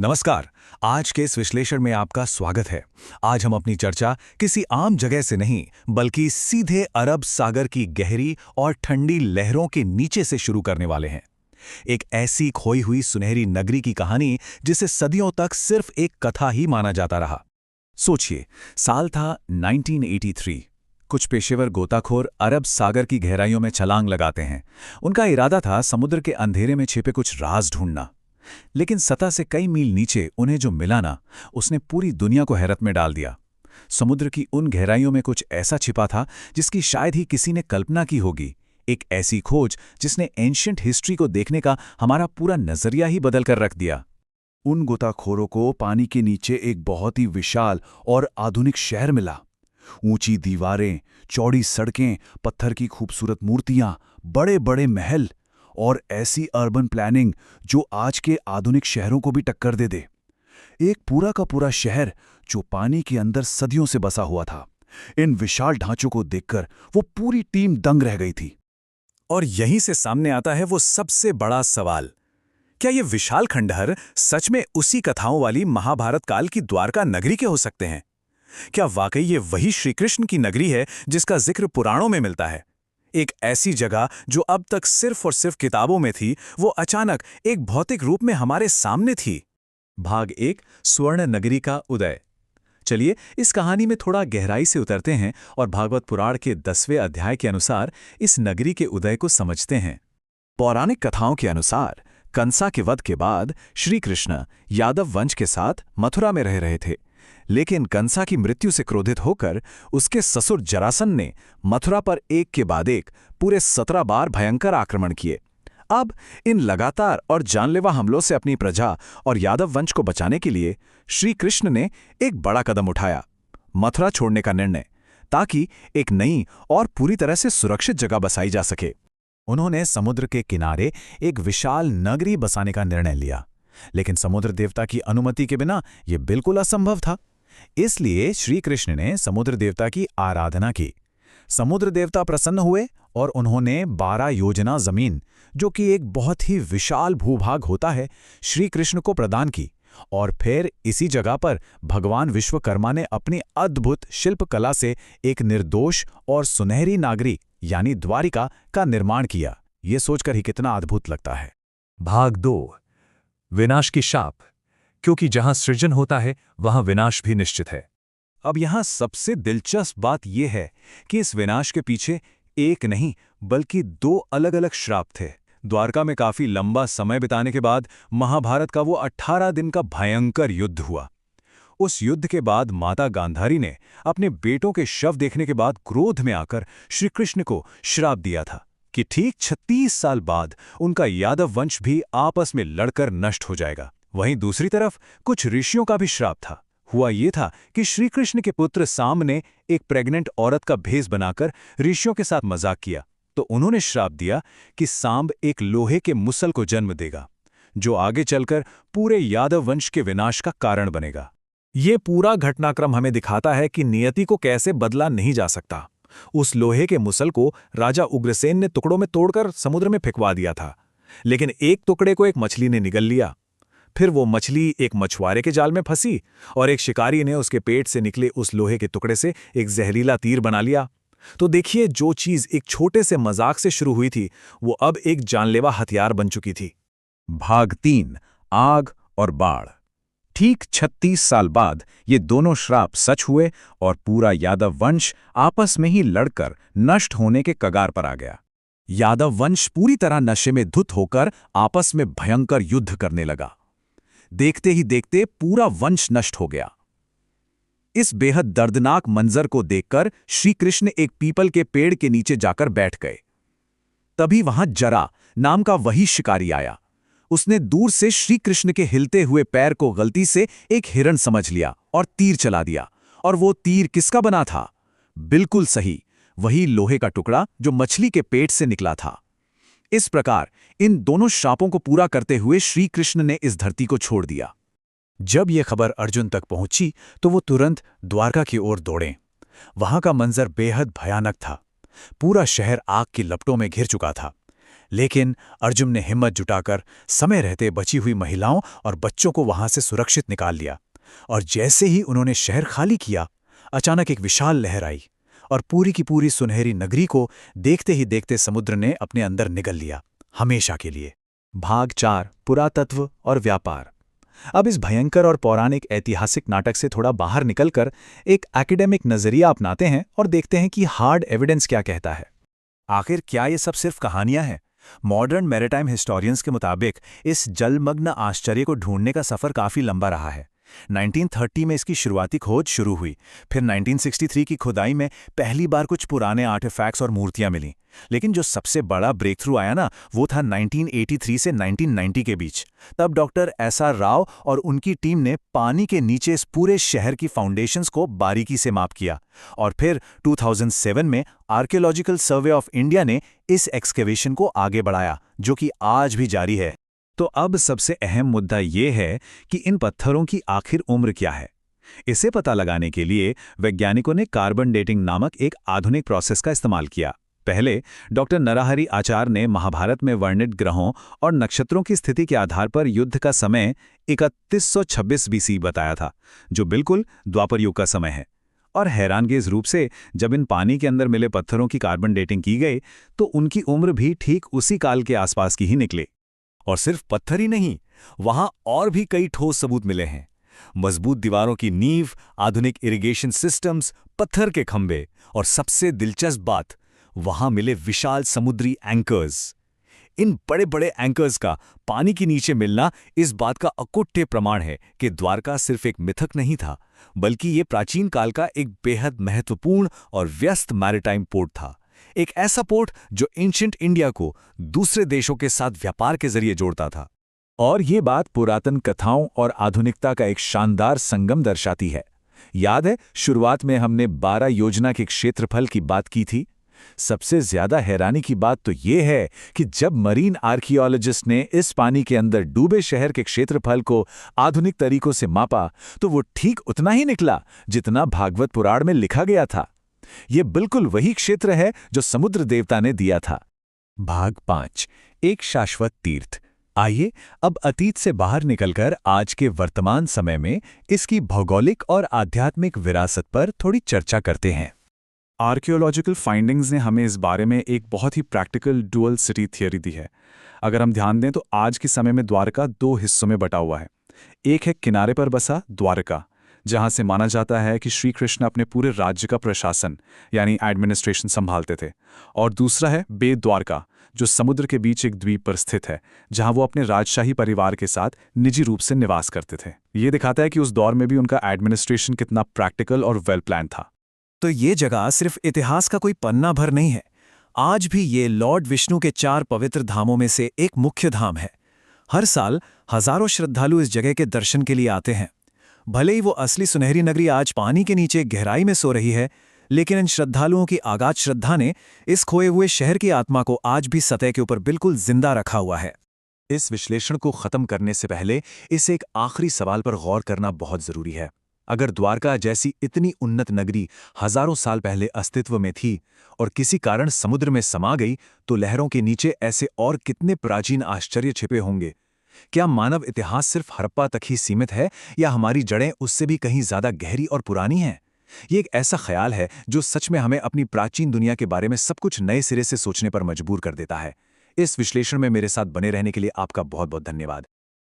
नमस्कार। आज के इस विश्लेषण में आपका स्वागत है। आज हम अपनी चर्चा किसी आम जगह से नहीं बल्कि सीधे अरब सागर की गहरी और ठंडी लहरों के नीचे से शुरू करने वाले हैं। एक ऐसी खोई हुई सुनहरी नगरी की कहानी जिसे सदियों तक सिर्फ एक कथा ही माना जाता रहा। सोचिए, साल था 1983। कुछ पेशेवर गोताखोर अरब सागर की गहराइयों में छलांग लगाते हैं। उनका इरादा था समुद्र के अंधेरे में छिपे कुछ राज ढूंढना। लेकिन सतह से कई मील नीचे उन्हें जो मिला ना, उसने पूरी दुनिया को हैरत में डाल दिया। समुद्र की उन गहराइयों में कुछ ऐसा छिपा था जिसकी शायद ही किसी ने कल्पना की होगी। एक ऐसी खोज जिसने एंशिएंट हिस्ट्री को देखने का हमारा पूरा नजरिया ही बदल कर रख दिया। उन गोताखोरों को पानी के नीचे एक बहुत ही विशाल और आधुनिक शहर मिला। ऊंची दीवारें, चौड़ी सड़कें, पत्थर की खूबसूरत मूर्तियां, बड़े बड़े महल और ऐसी अर्बन प्लानिंग जो आज के आधुनिक शहरों को भी टक्कर दे दे। एक पूरा का पूरा शहर जो पानी के अंदर सदियों से बसा हुआ था। इन विशाल ढांचों को देखकर वो पूरी टीम दंग रह गई थी। और यहीं से सामने आता है वो सबसे बड़ा सवाल। क्या ये विशाल खंडहर सच में उसी कथाओं वाली महाभारत काल की द्वारका नगरी के हो सकते हैं? क्या वाकई ये वही श्री कृष्ण की नगरी है जिसका जिक्र पुराणों में मिलता है? एक ऐसी जगह जो अब तक सिर्फ और सिर्फ किताबों में थी, वो अचानक एक भौतिक रूप में हमारे सामने थी। भाग 1, स्वर्ण नगरी का उदय। चलिए इस कहानी में थोड़ा गहराई से उतरते हैं और भागवत पुराण के 10वें अध्याय के अनुसार इस नगरी के उदय को समझते हैं। पौराणिक कथाओं के अनुसार कंसा के वध के बाद श्री कृष्ण यादव वंश के साथ मथुरा में रह रहे थे। लेकिन कंसा की मृत्यु से क्रोधित होकर उसके ससुर जरासंध ने मथुरा पर एक के बाद एक पूरे 17 बार भयंकर आक्रमण किए। अब इन लगातार और जानलेवा हमलों से अपनी प्रजा और यादव वंश को बचाने के लिए श्री कृष्ण ने एक बड़ा कदम उठाया, मथुरा छोड़ने का निर्णय, ताकि एक नई और पूरी तरह से सुरक्षित जगह बसाई जा सके। उन्होंने समुद्र के किनारे एक विशाल नगरी बसाने का निर्णय लिया, लेकिन समुद्र देवता की अनुमति के बिना यह बिल्कुल असंभव था। इसलिए श्री कृष्ण ने समुद्र देवता की आराधना की। समुद्र देवता प्रसन्न हुए और उन्होंने 12 योजना जमीन, जो कि एक बहुत ही विशाल भूभाग होता है, श्री कृष्ण को प्रदान की। और फिर इसी जगह पर भगवान विश्वकर्मा ने अपनी अद्भुत शिल्पकला से एक निर्दोष और सुनहरी नागरी यानी द्वारिका का निर्माण किया। ये सोचकर ही कितना अद्भुत लगता है। भाग 2, विनाश की शाप। क्योंकि जहां सृजन होता है वहां विनाश भी निश्चित है। अब यहां सबसे दिलचस्प बात यह है कि इस विनाश के पीछे एक नहीं बल्कि 2 अलग-अलग श्राप थे। द्वारका में काफी लंबा समय बिताने के बाद महाभारत का वो 18 दिन का भयंकर युद्ध हुआ। उस युद्ध के बाद माता गांधारी ने अपने बेटों के शव देखने के बाद क्रोध में आकर श्री कृष्ण को श्राप दिया था कि ठीक 36 साल बाद उनका यादव वंश भी आपस में लड़कर नष्ट हो जाएगा। वहीं दूसरी तरफ कुछ ऋषियों का भी श्राप था। हुआ ये था कि श्री कृष्ण के पुत्र सांब ने एक प्रेग्नेंट औरत का भेष बनाकर ऋषियों के साथ मजाक किया, तो उन्होंने श्राप दिया कि सांब एक लोहे के मुसल को जन्म देगा, जो आगे चलकर पूरे यादव वंश के विनाश का कारण बनेगा। ये पूरा घटनाक्रम हमें दिखाता है कि नियति को कैसे बदला नहीं जा सकता। उस लोहे के मुसल को राजा उग्रसेन ने टुकड़ों में तोड़कर समुद्र में फेंकवा दिया था, लेकिन एक टुकड़े को एक मछली ने निगल लिया। फिर वो मछली एक मछुआरे के जाल में फंसी और एक शिकारी ने उसके पेट से निकले उस लोहे के टुकड़े से एक जहरीला तीर बना लिया। तो देखिए, जो चीज एक छोटे से मजाक से शुरू हुई थी वो अब एक जानलेवा हथियार बन चुकी थी। भाग 3, आग और बाढ़। ठीक 36 साल बाद ये दोनों श्राप सच हुए और पूरा यादव वंश आपस में ही लड़कर नष्ट होने के कगार पर आ गया। यादव वंश पूरी तरह नशे में धुत होकर आपस में भयंकर युद्ध करने लगा। देखते ही देखते पूरा वंश नष्ट हो गया। इस बेहद दर्दनाक मंजर को देखकर श्री कृष्ण एक पीपल के पेड़ के नीचे जाकर बैठ गए। तभी वहां जरा नाम का वही शिकारी आया। उसने दूर से श्री कृष्ण के हिलते हुए पैर को गलती से एक हिरण समझ लिया और तीर चला दिया। और वो तीर किसका बना था? बिल्कुल सही, वही लोहे का टुकड़ा जो मछली के पेट से निकला था। इस प्रकार इन दोनों श्रापों को पूरा करते हुए श्री कृष्ण ने इस धरती को छोड़ दिया। जब यह खबर अर्जुन तक पहुंची तो वो तुरंत द्वारका की ओर दौड़े। वहां का मंजर बेहद भयानक था। पूरा शहर आग की लपटों में घिर चुका था। लेकिन अर्जुन ने हिम्मत जुटाकर समय रहते बची हुई महिलाओं और बच्चों को वहां से सुरक्षित निकाल लिया। और जैसे ही उन्होंने शहर खाली किया, अचानक एक विशाल लहर आई और पूरी की पूरी सुनहरी नगरी को देखते ही देखते समुद्र ने अपने अंदर निगल लिया, हमेशा के लिए। भाग 4, पुरातत्व और व्यापार। अब इस भयंकर और पौराणिक ऐतिहासिक नाटक से थोड़ा बाहर निकलकर एक एकेडमिक नजरिया अपनाते हैं और देखते हैं कि हार्ड एविडेंस क्या कहता है। आखिर क्या ये सब सिर्फ कहानियां हैं? मॉडर्न मैरीटाइम हिस्टोरियंस के मुताबिक इस जलमग्न आश्चर्य को ढूंढने का सफर काफी लंबा रहा है। 1930 में इसकी शुरुआती खोज शुरू हुई, फिर 1963 की खुदाई में पहली बार कुछ पुराने आर्टिफैक्ट्स और मूर्तियां मिलीं। लेकिन जो सबसे बड़ा ब्रेक थ्रू आया ना, वो था 1983 से 1990 के बीच। तब डॉक्टर एसआर राव और उनकी टीम ने पानी के नीचे इस पूरे शहर की फाउंडेशंस को बारीकी से माप किया। और फिर 2007 में आर्कियोलॉजिकल सर्वे ऑफ इंडिया ने इस एक्सकेवेशन को आगे बढ़ाया, जो कि आज भी जारी है। तो अब सबसे अहम मुद्दा ये है कि इन पत्थरों की आखिर उम्र क्या है। इसे पता लगाने के लिए वैज्ञानिकों ने कार्बन डेटिंग नामक एक आधुनिक प्रोसेस का इस्तेमाल किया। पहले डॉक्टर नरहरि आचार्य ने महाभारत में वर्णित ग्रहों और नक्षत्रों की स्थिति के आधार पर युद्ध का समय 3126 BC बताया था, जो बिल्कुल द्वापर युग का समय है। और हैरानगेज रूप से जब इन पानी के अंदर मिले पत्थरों की कार्बन डेटिंग की गई, तो उनकी उम्र भी ठीक उसी काल के आसपास की ही निकली। और सिर्फ पत्थर ही नहीं, वहां और भी कई ठोस सबूत मिले हैं। मजबूत दीवारों की नींव, आधुनिक इरिगेशन सिस्टम्स, पत्थर के खंभे और सबसे दिलचस्प बात, वहां मिले विशाल समुद्री एंकर्स। इन बड़े बड़े एंकर्स का पानी के नीचे मिलना इस बात का अकुट्ठ प्रमाण है कि द्वारका सिर्फ एक मिथक नहीं था, बल्कि ये प्राचीन काल का एक बेहद महत्वपूर्ण और व्यस्त मैरीटाइम पोर्ट था। एक ऐसा पोर्ट जो एंशिएंट इंडिया को दूसरे देशों के साथ व्यापार के जरिए जोड़ता था। और ये बात पुरातन कथाओं और आधुनिकता का एक शानदार संगम दर्शाती है। याद है, शुरुआत में हमने 12 योजना के क्षेत्रफल की बात की थी। सबसे ज्यादा हैरानी की बात तो ये है कि जब मरीन आर्कियोलॉजिस्ट ने इस पानी के अंदर डूबे शहर के क्षेत्रफल को आधुनिक तरीकों से मापा, तो वो ठीक उतना ही निकला जितना भागवत पुराण में लिखा गया था। ये बिल्कुल वही क्षेत्र है जो समुद्र देवता ने दिया था। भाग 5, एक शाश्वत तीर्थ। आइए अब अतीत से बाहर निकलकर आज के वर्तमान समय में इसकी भौगोलिक और आध्यात्मिक विरासत पर थोड़ी चर्चा करते हैं। आर्कियोलॉजिकल फाइंडिंग्स ने हमें इस बारे में एक बहुत ही प्रैक्टिकल डुअल सिटी थियरी दी है। अगर हम ध्यान दें तो आज के समय में द्वारका 2 हिस्सों में बटा हुआ है। एक है किनारे पर बसा द्वारका, जहां से माना जाता है कि श्री कृष्ण अपने पूरे राज्य का प्रशासन यानी एडमिनिस्ट्रेशन संभालते थे। और दूसरा है बेद द्वारका, जो समुद्र के बीच एक द्वीप पर स्थित है, जहां वो अपने राजशाही परिवार के साथ निजी रूप से निवास करते थे। ये दिखाता है कि उस दौर में भी उनका एडमिनिस्ट्रेशन कितना प्रैक्टिकल और वेल प्लान था। तो ये जगह सिर्फ इतिहास का कोई पन्ना भर नहीं है। आज भी ये लॉर्ड विष्णु के 4 पवित्र धामों में से एक मुख्य धाम है। हर साल हजारों श्रद्धालु इस जगह के दर्शन के लिए आते हैं। भले ही वो असली सुनहरी नगरी आज पानी के नीचे गहराई में सो रही है, लेकिन इन श्रद्धालुओं की अगाध श्रद्धा ने इस खोए हुए शहर की आत्मा को आज भी सतह के ऊपर बिल्कुल जिंदा रखा हुआ है। इस विश्लेषण को खत्म करने से पहले इस एक आखिरी सवाल पर गौर करना बहुत जरूरी है। अगर द्वारका जैसी इतनी उन्नत नगरी हजारों साल पहले अस्तित्व में थी और किसी कारण समुद्र में समा गई, तो लहरों के नीचे ऐसे और कितने प्राचीन आश्चर्य छिपे होंगे। क्या मानव इतिहास सिर्फ हड़प्पा तक ही सीमित है, या हमारी जड़ें उससे भी कहीं ज्यादा गहरी और पुरानी हैं? ये एक ऐसा ख्याल है जो सच में हमें अपनी प्राचीन दुनिया के बारे में सब कुछ नए सिरे से सोचने पर मजबूर कर देता है। इस विश्लेषण में मेरे साथ बने रहने के लिए आपका बहुत बहुत धन्यवाद।